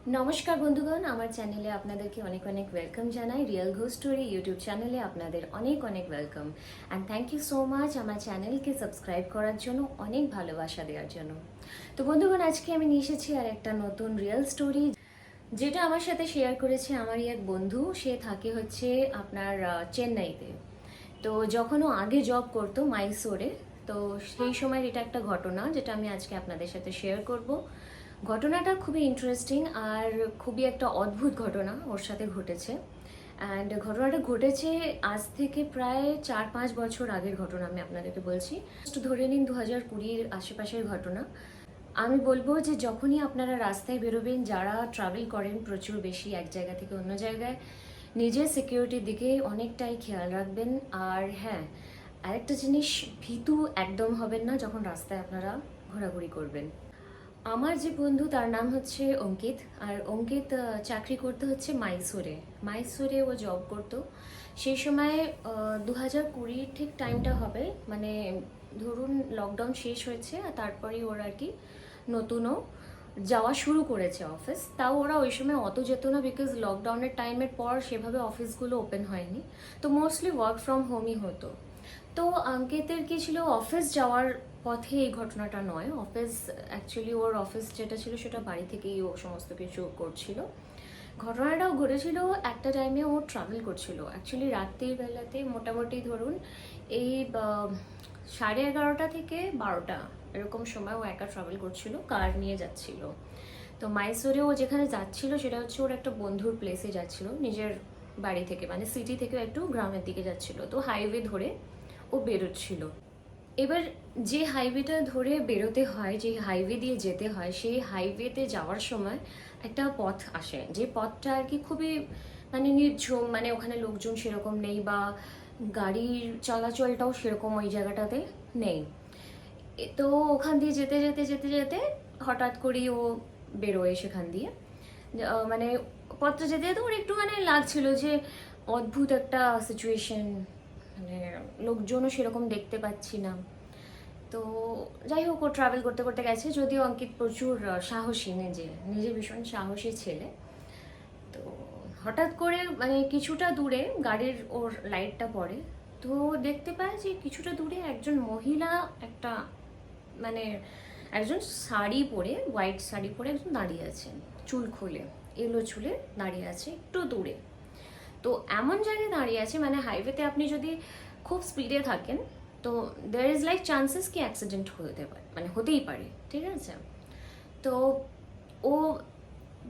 নমস্কার বন্ধুগণ, আমার চ্যানেলে আপনাদেরকে অনেক অনেক ওয়েলকাম জানাই। রিয়েল ঘোস্ট স্টোরি ইউটিউব চ্যানেলে আপনাদের অনেক অনেক welcome and thank you so much আমার চ্যানেলকে সাবস্ক্রাইব করার জন্য, অনেক ভালোবাসা দেওয়ার জন্য। তো বন্ধুগণ, আজকে আমি নিয়ে এসেছি আর একটা নতুন রিয়েল স্টোরি, যেটা আমার সাথে শেয়ার করেছে আমারই এক বন্ধু। সে থাকে হচ্ছে আপনার চেন্নাইতে। তো যখন ও আগে জব করতো মাইসোরে, তো সেই সময় এটা একটা ঘটনা যেটা আমি আজকে আপনাদের সাথে শেয়ার করব। ঘটনাটা খুবই ইন্টারেস্টিং আর খুবই একটা অদ্ভুত ঘটনা ওর সাথে ঘটেছে। অ্যান্ড ঘটনাটা ঘটেছে আজ থেকে প্রায় 4-5 বছর আগের ঘটনা আমি আপনাদেরকে বলছি। Just ধরে নিন 2020-র আশেপাশের ঘটনা। আমি বলবো যে যখনই আপনারা রাস্তায় বেরোবেন, যারা ট্রাভেল করেন প্রচুর বেশি এক জায়গা থেকে অন্য জায়গায়, নিজের সিকিউরিটির দিকে অনেকটাই খেয়াল রাখবেন। আর হ্যাঁ, আরেকটা জিনিস, ভীতু একদম হবেন না যখন রাস্তায় আপনারা ঘোরাঘুরি করবেন। আমার যে বন্ধু তার নাম হচ্ছে অঙ্কিত, আর অঙ্কিত চাকরি করতে হচ্ছে মাইসোরে। মাইসোরে ও জব করতো সেই সময়। 2020 ঠিক টাইমটা হবে, মানে ধরুন লকডাউন শেষ হয়েছে আর তারপরেই ওরা আর কি নতুনও যাওয়া শুরু করেছে অফিস। তাও ওরা ওই সময় অত যেত না, বিকজ লকডাউনের টাইমের পর সেভাবে অফিসগুলো ওপেন হয়নি, তো মোস্টলি ওয়ার্ক ফ্রম হোমই হতো। তো অঙ্কিতের কি ছিল, অফিস যাওয়ার পথে এই ঘটনাটা নয়। অফিস অ্যাকচুয়ালি ওর অফিস যেটা ছিল সেটা বাড়ি থেকেই ও সমস্ত কিছু করছিল। ঘটনাটাও ঘটেছিল একটা টাইমে ও ট্রাভেল করছিল অ্যাকচুয়ালি রাত্রির বেলাতে, মোটামুটি ধরুন এই 11:30 থেকে 12টা এরকম সময় ও একা ট্রাভেল করছিল, কার নিয়ে যাচ্ছিল। তো মাইসোরে ও যেখানে যাচ্ছিল সেটা হচ্ছে ওর একটা বন্ধুর প্লেসে যাচ্ছিল, নিজের বাড়ি থেকে, মানে সিটি থেকে একটু গ্রামের দিকে যাচ্ছিল। তো হাইওয়ে ধরে ও বেরোচ্ছিল। এবার যে হাইওয়েটা ধরে বেরোতে হয়, যে হাইওয়ে দিয়ে যেতে হয়, সেই হাইওয়েতে যাওয়ার সময় একটা পথ আসে, যে পথটা আর কি খুবই মানে নির্ঝুম, মানে ওখানে লোকজন সেরকম নেই বা গাড়ির চলাচলটাও সেরকম ওই জায়গাটাতে নেই। তো ওখান দিয়ে যেতে যেতে যেতে যেতে হঠাৎ করেই ও বেরোয় সেখান দিয়ে। মানে পথটা যেতে যেতে ওর একটু মানে লাগছিল যে অদ্ভুত একটা সিচুয়েশন, মানে লোকজনও সেরকম দেখতে পাচ্ছি না। তো যাই হোক, ও ট্রাভেল করতে করতে গেছে, যদিও অঙ্কিত প্রচুর সাহসী, নিজে নিজে ভীষণ সাহসী ছেলে। তো হঠাৎ করে মানে কিছুটা দূরে গাড়ির ওর লাইটটা পড়ে, তো দেখতে পায় যে কিছুটা দূরে একজন মহিলা, একটা মানে একজন শাড়ি পরে, হোয়াইট শাড়ি পরে একজন দাঁড়িয়ে আছেন, চুল খুলে, এলো চুলে দাঁড়িয়ে আছে একটু দূরে। তো এমন জায়গায় দাঁড়িয়ে আছে, মানে হাইওয়েতে আপনি যদি খুব স্পিডে থাকেন তো দেয়ার ইজ লাইক চান্সেস কি অ্যাক্সিডেন্ট হতে পারে, মানে হতেই পারে, ঠিক আছে। তো ও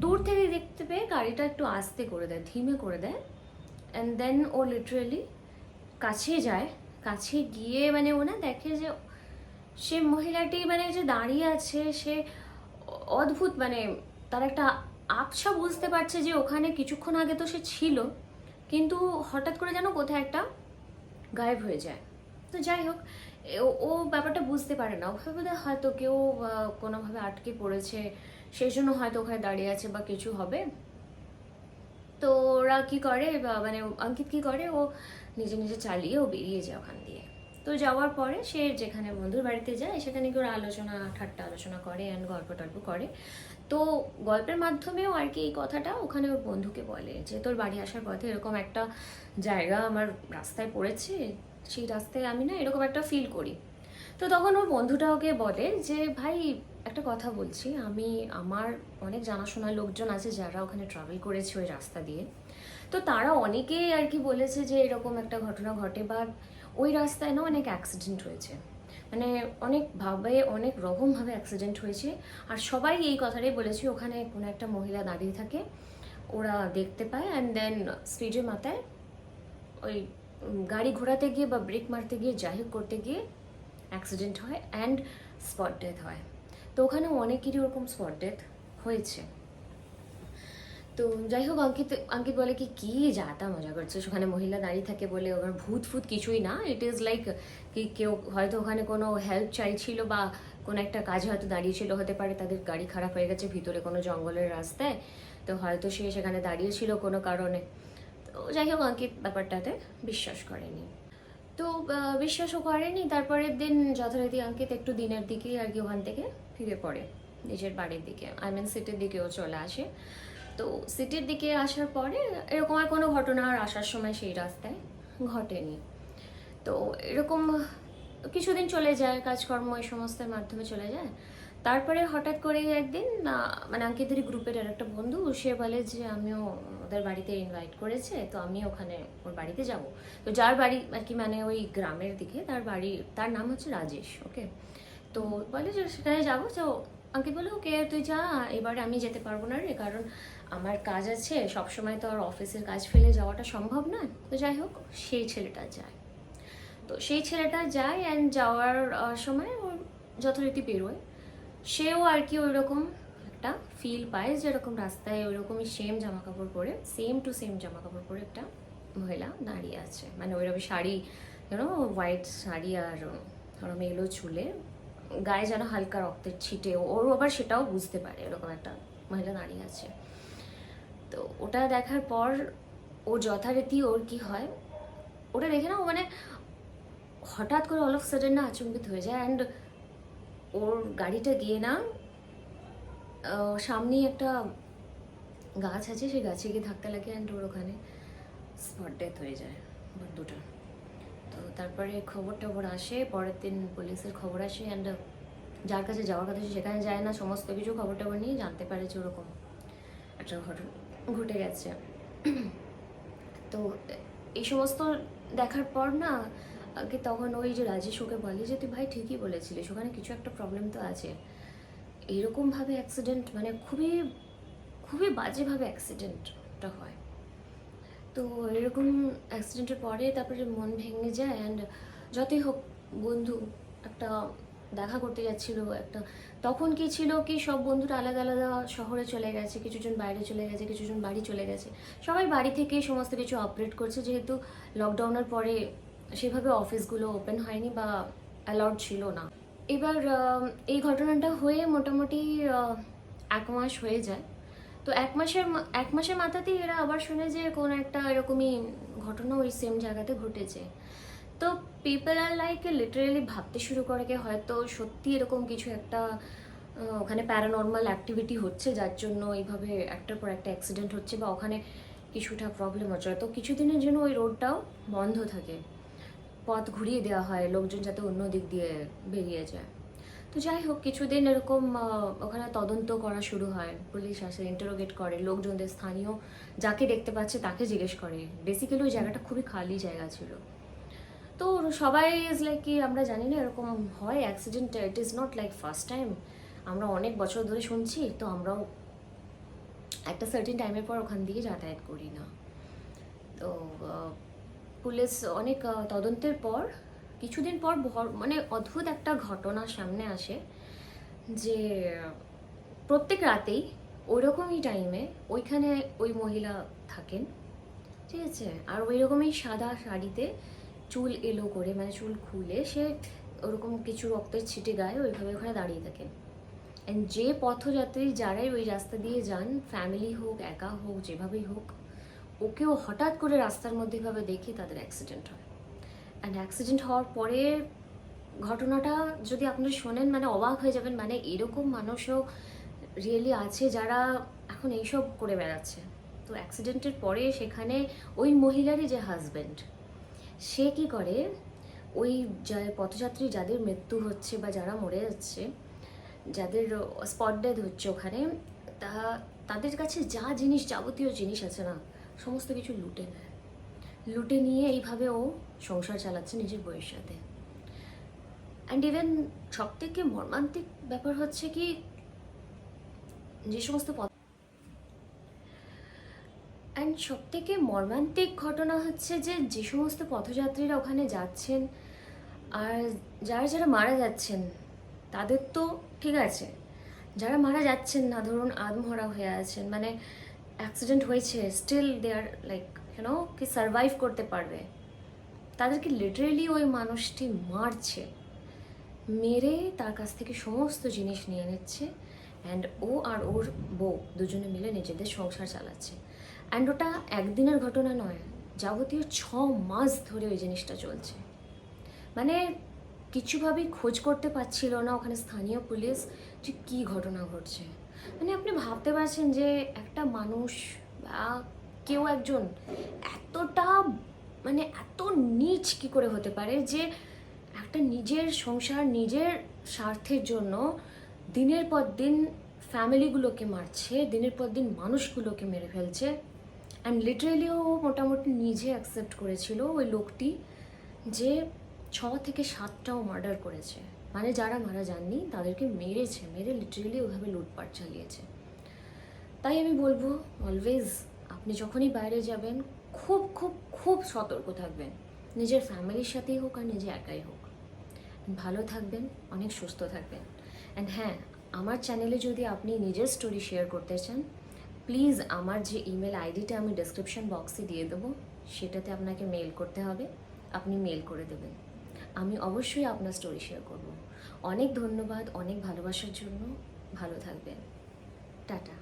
দূর থেকে দেখতে পেয়ে গাড়িটা একটু আস্তে করে দেয়, ধীমে করে দেয়। অ্যান্ড দেন ও লিটারেলি কাছে যায়। কাছে গিয়ে মানে ও না দেখে যে সে মহিলাটি মানে যে দাঁড়িয়ে আছে, সে অদ্ভুত, মানে তার একটা আবছা বুঝতে পারছে যে ওখানে কিছুক্ষণ আগে তো সে ছিল, কিন্তু হঠাৎ করে যেন কোথায় একটা গায়েব হয়ে যায়। তো যাই হোক, ও ব্যাপারটা বুঝতে পারে না, ওভাবে হয়তো কেউ কোনোভাবে আটকে পড়েছে, সেই জন্য হয়তো ওখানে দাঁড়িয়ে আছে বা কিছু হবে। তো ওরা কি করে, মানে অঙ্কিত কি করে, ও নিজে নিজে চালিয়ে ও বেরিয়ে যায় ওখান দিয়ে। তো যাওয়ার পরে সে যেখানে বন্ধুর বাড়িতে যায়, সেখানে কি ওরা আলোচনা ঠাট্টা আলোচনা করে অ্যান্ড গল্প টল্প করে। তো গল্পের মাধ্যমেও আর কি এই কথাটা ওখানে ওর বন্ধুকে বলে যে তোর বাড়ি আসার পথে এরকম একটা জায়গা আমার রাস্তায় পড়েছে, সেই রাস্তায় আমি না এরকম একটা ফিল করি। তো তখন ওর বন্ধুটা ওকে বলে যে ভাই, একটা কথা বলছি, আমি আমার অনেক জানাশোনা লোকজন আছে যারা ওখানে ট্রাভেল করেছে ওই রাস্তা দিয়ে। তো তারা অনেকেই আর কি বলেছে যে এরকম একটা ঘটনা ঘটে, বা ওই রাস্তায় না অনেক অ্যাক্সিডেন্ট হয়েছে, মানে অনেকভাবে অনেক রকমভাবে অ্যাক্সিডেন্ট হয়েছে। আর সবাই এই কথাটাই বলেছে, ওখানে কোনো একটা মহিলা দাঁড়িয়ে থাকে, ওরা দেখতে পায় অ্যান্ড দেন স্পিডের মাথায় ওই গাড়ি ঘোরাতে গিয়ে বা ব্রেক মারতে গিয়ে, যাই হোক করতে গিয়ে অ্যাক্সিডেন্ট হয় অ্যান্ড স্পট ডেথ হয়। তো ওখানে অনেকেরই ওরকম স্পট ডেথ হয়েছে। তো যাই হোক, অঙ্কিত অঙ্কিত বলে কি কি যাতা মজা করছে, ওখানে মহিলা দাঁড়িয়ে থাকে বলে ওখানে ভূত ফুত কিছুই না, ইট ইজ লাইক কি কেউ হয়তো ওখানে কোনো হেল্প চাইছিল বা কোনো একটা কাজে হয়তো দাঁড়িয়েছিল, হতে পারে তাদের গাড়ি খারাপ হয়ে গেছে ভিতরে কোনো জঙ্গলের রাস্তায়, তো হয়তো সে সেখানে দাঁড়িয়েছিল কোনো কারণে। তো যাই হোক, অঙ্কিত ব্যাপারটাতে বিশ্বাস করেনি। তো বিশ্বাসও করেনি। তারপরের দিন যথারীতি অঙ্কিত একটু দিনের দিকেই আর কি ওখান থেকে ফিরে পড়ে। নিজের বাড়ির দিকে, আই মিন সিটির দিকেও চলে আসে। তো সিটির দিকে আসার পরে এরকম আর কোনো ঘটনা আর আসার সময় সেই রাস্তায় ঘটেনি। তো এরকম কিছুদিন চলে যায়, কাজকর্ম এই সমস্তের মাধ্যমে চলে যায়। তারপরে হঠাৎ করে একদিন মানে আঙ্কিতেরই গ্রুপের আর একটা বন্ধু, সে বলে যে আমিও ওদের বাড়িতে ইনভাইট করেছে, তো আমি ওখানে ওর বাড়িতে যাব। তো যার বাড়ি আর কি মানে ওই গ্রামের দিকে, তার বাড়ি, তার নাম হচ্ছে রাজেশ, ওকে। তো বলে যে সেখানে যাবো। তো আঙ্কিত বলে ওকে তুই যা, এবারে আমি যেতে পারবো না রে, কারণ আমার কাজ আছে, সবসময় তো আর অফিসের কাজ ফেলে যাওয়াটা সম্ভব নয়। তো যাই হোক, সেই ছেলেটা যায়। তো সেই ছেলেটা যায়, অ্যান্ড যাওয়ার সময় ওর যথারীতি বেরোয়। সেও আর কি ওই রকম একটা ফিল পায়, যেরকম রাস্তায় ওই রকমই সেম জামা কাপড় পরে, সেম টু সেম জামা কাপড় পরে একটা মহিলা দাঁড়িয়ে আছে, মানে ওইরকম শাড়ি, হোয়াইট শাড়ি আর ওরকম এলো চুলে, গায়ে যেন হালকা রক্তের ছিটে, ওর আবার সেটাও বুঝতে পারে এরকম একটা মহিলা দাঁড়িয়ে আছে। তো ওটা দেখার পর ও যথারীতি ওর কি হয়, ওটা দেখে না ও মানে হঠাৎ করে অল অফ সাডেন না আচমকিত হয়ে যায়। অ্যান্ড ওর গাড়িটা গিয়ে না সামনেই একটা গাছ আছে, সেই গাছে গিয়ে ধাক্কা লাগে, অ্যান্ড ওর ওখানে স্পট ডেথ হয়ে যায় বন্ধুটা। তো তারপরে খবর টবর আসে, পরের দিন পুলিশের খবর আসে, অ্যান্ড যার কাছে যাওয়ার কথা সেখানে যায় না, সমস্ত কিছু খবর টবর নিয়ে জানতে পারে যে ওরকম একটা ঘটনা ঘটে গেছে। তো এই সমস্ত দেখার পর না আগে তখন ওই যে রাজেশ ওকে বলে যে তুই ভাই ঠিকই বলেছিলিস, ওখানে কিছু একটা প্রবলেম তো আছে। এরকমভাবে অ্যাক্সিডেন্ট মানে খুবই খুবই বাজেভাবে অ্যাক্সিডেন্টটা হয়। তো এরকম অ্যাক্সিডেন্টের পরে তারপরে মন ভেঙে যায়। অ্যান্ড যতই হোক বন্ধু একটা দেখা করতে যাচ্ছিল একটা, তখন কি ছিল কি সব বন্ধুরা আলাদা আলাদা শহরে চলে গেছে, কিছুজন বাইরে চলে গেছে, কিছুজন বাড়ি চলে গেছে, সবাই বাড়ি থেকে সমস্ত কিছু অপারেট করছে, যেহেতু লকডাউনের পরে সেভাবে অফিসগুলো ওপেন হয়নি বা অ্যালাউড ছিল না। এবার এই ঘটনাটা হয়ে মোটামুটি 1 মাস হয়ে যায়। তো 1 মাসের মাথাতেই এরা আবার শুনে যে কোনো একটা এরকমই ঘটনা ওই সেম জায়গাতে ঘটেছে। তো পিপল আর লাইক লিটারেলি ভাবতে শুরু করে যে হয়তো সত্যি এরকম কিছু একটা ওখানে প্যারানর্মাল অ্যাক্টিভিটি হচ্ছে, যার জন্য এইভাবে একটার পর একটা অ্যাক্সিডেন্ট হচ্ছে, বা ওখানে কিছুটা প্রবলেম হচ্ছে। তো কিছুদিনের জন্য ওই রোডটাও বন্ধ থাকে, পথ ঘুরিয়ে দেওয়া হয়, লোকজন যাতে অন্য দিক দিয়ে বেরিয়ে যায়। তো যাই হোক, কিছুদিন এরকম ওখানে তদন্ত করা শুরু হয়, পুলিশ আসে, ইন্টারোগেট করে, লোকজনদের স্থানীয় যাকে দেখতে পাচ্ছে তাকে জিজ্ঞেস করে। বেসিক্যালি ওই জায়গাটা খুবই খালি জায়গা ছিল। তো সবাই ইজ লাইক কি আমরা জানি না এরকম হয় accident, it is not like first time, আমরা অনেক বছর ধরে শুনছি, তো আমরাও একটা সার্টেন টাইমের পর ওখান দিয়ে যাতায়াত করি না। তো পুলিশ অনেক তদন্তের পর কিছুদিন পর মানে অদ্ভুত একটা ঘটনা সামনে আসে, যে প্রত্যেক রাতেই ওইরকমই টাইমে ওইখানে ওই মহিলা থাকেন, ঠিক আছে। আর ওই রকমই সাদা শাড়িতে, চুল এলো করে, মানে চুল খুলে সে ওরকম কিছু রক্তের ছিটে গায়ে ওইভাবে ওখানে দাঁড়িয়ে থাকেন। অ্যান্ড যে পথযাত্রী যারাই ওই রাস্তা দিয়ে যান, ফ্যামিলি হোক একা হোক যেভাবেই হোক, ওকেও হঠাৎ করে রাস্তার মধ্যে ভাবে দেখে তাদের অ্যাক্সিডেন্ট হয়। অ্যান্ড অ্যাক্সিডেন্ট হওয়ার পরে ঘটনাটা যদি আপনারা শোনেন মানে অবাক হয়ে যাবেন, মানে এরকম মানুষও রিয়েলি আছে যারা এখন এইসব করে বেড়াচ্ছে। তো অ্যাক্সিডেন্টের পরে সেখানে ওই মহিলারই যে হাজব্যান্ড, সে কি করে, ওই পথযাত্রী যাদের মৃত্যু হচ্ছে বা যারা মরে যাচ্ছে, যাদের স্পট ডেথ হচ্ছে ওখানে, তা তাদের কাছে যা জিনিস, যাবতীয় জিনিস আছে না, সমস্ত কিছু লুটে নেয়। লুটে নিয়ে এইভাবে ও সংসার চালাচ্ছে নিজের বউয়ের সাথে। অ্যান্ড ইভেন সব থেকে মর্মান্তিক ব্যাপার হচ্ছে কি, যে সমস্ত অ্যান্ড সব থেকে মর্মান্তিক ঘটনা হচ্ছে যে যে সমস্ত পথযাত্রীরা ওখানে যাচ্ছেন আর যারা যারা মারা যাচ্ছেন, তাদের তো ঠিক আছে, যারা মারা যাচ্ছেন না, ধরুন আধমরা হয়ে আছেন, মানে অ্যাক্সিডেন্ট হয়েছে, স্টিল দে আর লাইক কি সারভাইভ করতে পারবে, তাদেরকে লিটারেলি ওই মানুষটি মারছে, মেরে তার কাছ থেকে সমস্ত জিনিস নিয়ে নিচ্ছে। অ্যান্ড ও আর ওর বউ দুজনে মিলে নিজেদের সংসার চালাচ্ছে। অ্যান্ড ওটা একদিনের ঘটনা নয়, যাবতীয় 6 মাস ধরে ওই জিনিসটা চলছে। মানে কিছুভাবেই খোঁজ করতে পারছিল না ওখানে স্থানীয় পুলিশ যে কী ঘটনা ঘটছে। মানে আপনি ভাবতে পারছেন যে একটা মানুষ বা কেউ একজন এতটা মানে এত নীচ কী করে হতে পারে যে একটা নিজের সংসার নিজের স্বার্থের জন্য দিনের পর দিন ফ্যামিলিগুলোকে মারছে, দিনের পর দিন মানুষগুলোকে মেরে ফেলছে। অ্যান্ড লিটারেলি ও মোটামুটি নিজে অ্যাকসেপ্ট করেছিল ওই লোকটি যে 6 থেকে 7টাও মার্ডার করেছে, মানে যারা মারা যাননি তাদেরকে মেরেছে, মেরে লিটারেলি ওইভাবে লুটপাট চালিয়েছে। তাই আমি বলবো অলওয়েজ আপনি যখনই বাইরে যাবেন খুব খুব খুব সতর্ক থাকবেন, নিজের ফ্যামিলির সাথেই হোক আর নিজে একাই হোক। ভালো থাকবেন, অনেক সুস্থ থাকবেন। অ্যান্ড হ্যাঁ, আমার চ্যানেলে যদি আপনি নিজের স্টোরি শেয়ার করতে চান, প্লিজ আমার যে ইমেল আইডিটা আমি ডেসক্রিপশন বক্সে দিয়ে দেবো সেটাতে আপনাকে মেল করতে হবে, আপনি মেল করে দেবেন। আমি অবশ্যই আপনার স্টোরি শেয়ার করব। অনেক ধন্যবাদ অনেক ভালোবাসার জন্য। ভালো থাকবেন। টাটা।